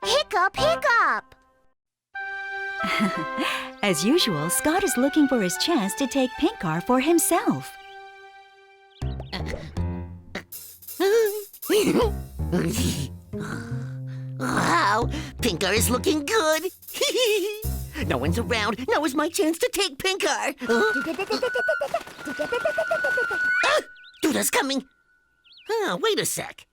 Hiccup, Hiccup! As usual, Scott is looking for his chance to take Pink Car for himself. Wow, Pink Car is looking good. No one's around. Now is my chance to take Pink Car. Duda's coming. Wait a sec.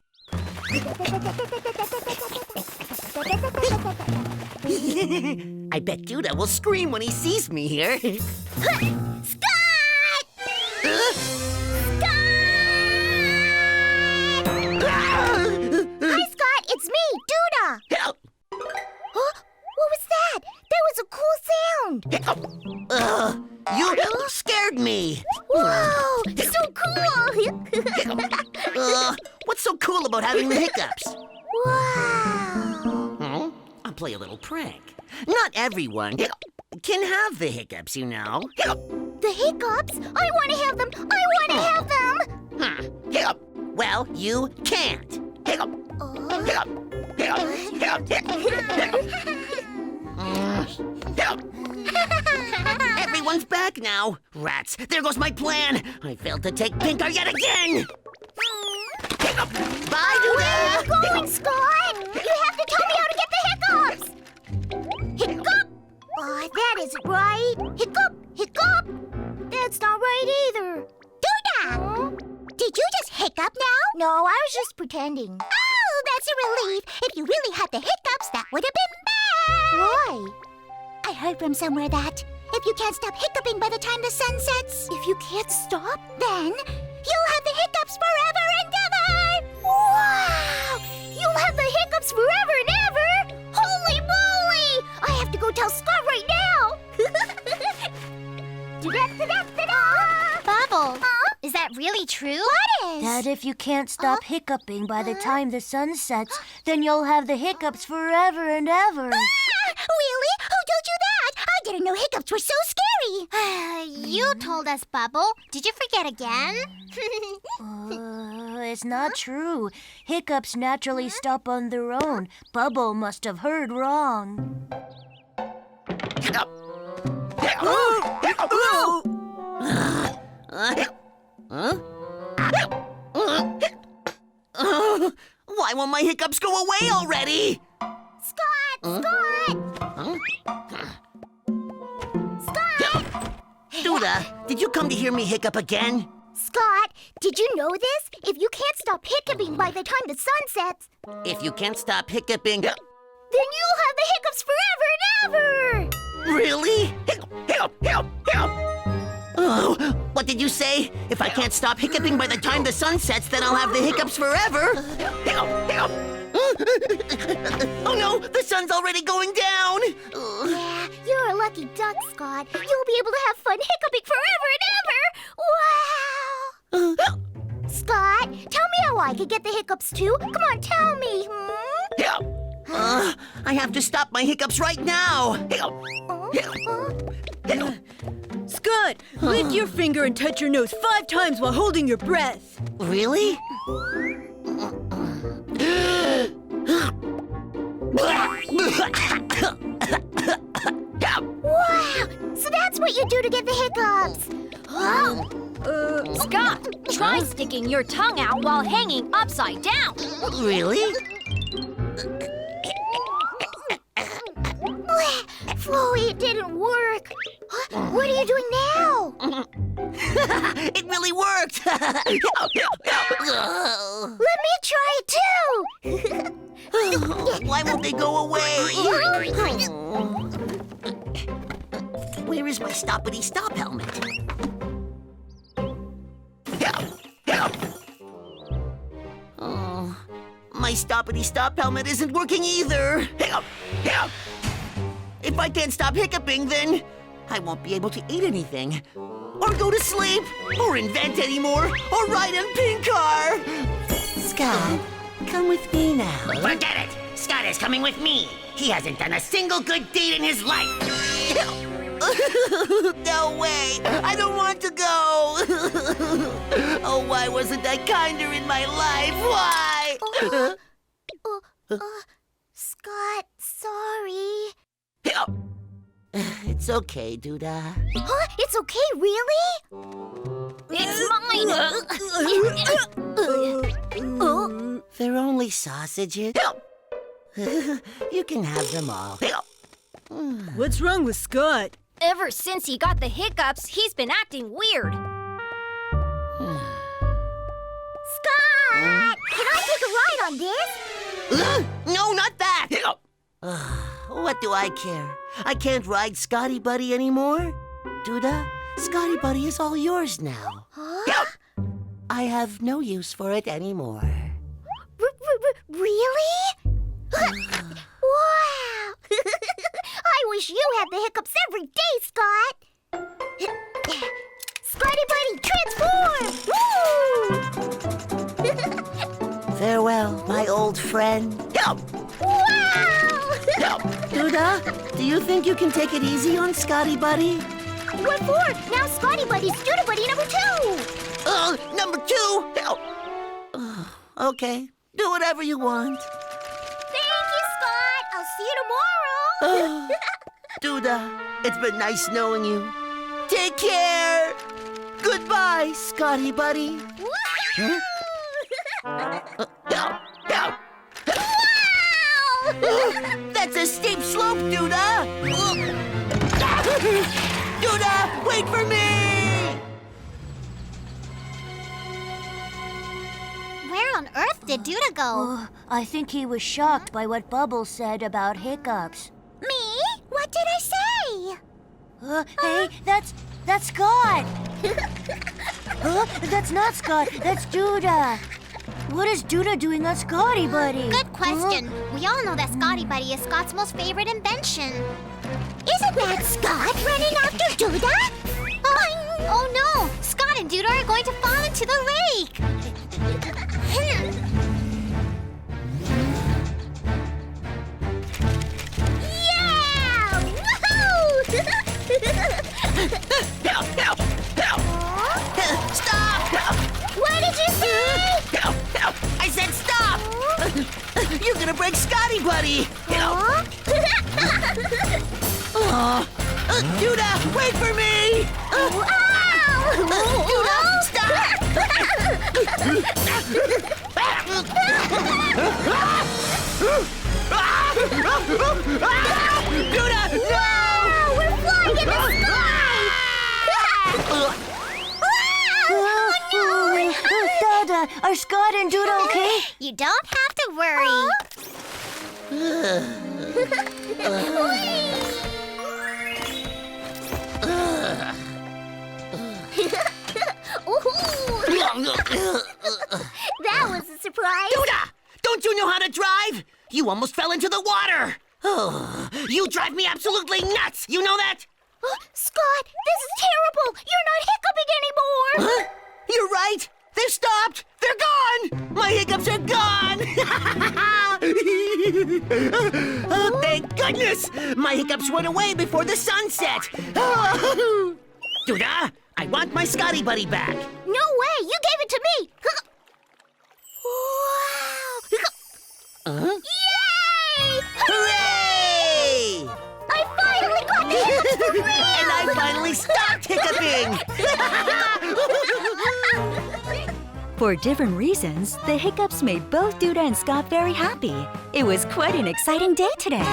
I bet Duda will scream when he sees me here. Scott! Hi, Scott. It's me, Duda. Help! Huh? What was that? That was a cool sound. You scared me. Whoa, so cool. What's so cool about having the hiccups? Wow. I'll play a little prank. Not everyone can have the hiccups, you know. The hiccups? I want to have them. I want to have them. Hiccup. Well, you can't. Hiccup. Hiccup. Hiccup. Hiccup. Hiccup. Everyone's back now. Rats, there goes my plan. I failed to take Pink Car yet again. Hiccup. Bye, Duda. Where are you going, Scott? You have to tell me how to get the hiccups. Hiccup? Oh, that isn't right. Hiccup, hiccup. That's not right either. Duda! Did you just hiccup now? No, I was just pretending. Oh, that's a relief. If you really had the hiccups, that would have been bad. Why? I heard from somewhere that if you can't stop hiccuping by the time the sun sets, if you can't stop, then you'll have the hiccups forever and ever. Wow! You'll have the hiccups forever and ever. Holy moly! I have to go tell Scott right now. Bubble, is that really true? What is? That if you can't stop hiccuping by the time the sun sets, then you'll have the hiccups forever and ever. Really? Who told you that? I didn't know hiccups were so scary. You told us, Bubble. Did you forget again? It's not true. Hiccups naturally stop on their own. Bubble must have heard wrong. Hiccup. Why won't my hiccups go away already? Scott! Scott! Duda, did you come to hear me hiccup again? Scott, did you know this? If you can't stop hiccuping by the time the sun sets, If you can't stop hiccuping... then you'll have the hiccups forever and ever! Really? Hiccup! Oh, what did you say? If I can't stop hiccuping by the time the sun sets, then I'll have the hiccups forever? Hiccup! Oh no, the sun's already going down! Yeah, you're a lucky duck, Scott. You'll be able to have fun hiccuping forever and ever! Wow! Scott, tell me how I could get the hiccups too. Come on, tell me. I have to stop my hiccups right now! Scott, lift your finger and touch your nose 5 times while holding your breath. Really? Wow! So that's what you do to get the hiccups. Wow! Scott, try sticking your tongue out while hanging upside down. Really? Flo, it didn't work. What are you doing now? It really worked! Let me try it too. Why won't they go away? Where is my stoppity-stop helmet? Oh, my stoppity-stop helmet isn't working either. If I can't stop hiccuping, then I won't be able to eat anything, or go to sleep, or invent anymore, or ride in Pink Car. Scott, come with me now. Forget it! Scott is coming with me. He hasn't done a single good deed in his life. No way! I don't want to go! Oh, why wasn't I kinder in my life? Why? Scott, sorry. It's okay, Duda. Huh? It's okay, really? It's mine. They're only sausages. You can have them all. What's wrong with Scott? Ever since he got the hiccups, he's been acting weird. Scott! Can I take a ride on this? No, not that! What do I care? I can't ride Scotty Buddy anymore. Duda, Scotty Buddy is all yours now. Huh? I have no use for it anymore. Really? Wow! I wish you had the hiccups every day, Scott! Scotty Buddy, transform! Woo! Farewell, my old friend. Wow! Duda, do you think you can take it easy on Scotty Buddy? What for? Now Scotty Buddy's Duda Buddy number 2! Number 2? Okay, do whatever you want. Thank you, Scott! I'll see you tomorrow! Duda, it's been nice knowing you. Take care! Goodbye, Scotty Buddy. Wow! That's a steep slope, Duda! Duda, wait for me! Where on earth did Duda go? Oh, I think he was shocked by what Bubbles said about Hiccups. Me? What did I say? Hey, that's Scott! That's not Scott, that's Duda. What is Duda doing on Scotty Buddy? Good question. We all know that Scotty Buddy is Scott's most favorite invention. Isn't that Scott running after Duda? Oh no! Scott and Duda are going to fall into the lake! Yeah! Woohoo! Stop! What did you say? I said stop! You're gonna break Scotty Buddy! Huh? Duda, wait for me! Duda, stop! Duda, no! We're flying in the sky! Dada, are Scott and Duda okay? You don't have to worry. That was a surprise. Duda! Don't you know how to drive? You almost fell into the water! Oh, you drive me absolutely nuts! You know that? Scott, this is terrible. You're not hiccuping anymore. Huh? You're right! They've stopped! They're gone! My hiccups are gone! Oh, thank goodness! My hiccups went away before the sun set! Duda, I want my Scotty Buddy back! No way. You gave it to me. Wow. Yay! Hooray! I finally got the hiccups for real. And I finally stopped hiccuping! For different reasons, the Hiccups made both Duda and Scott very happy. It was quite an exciting day today.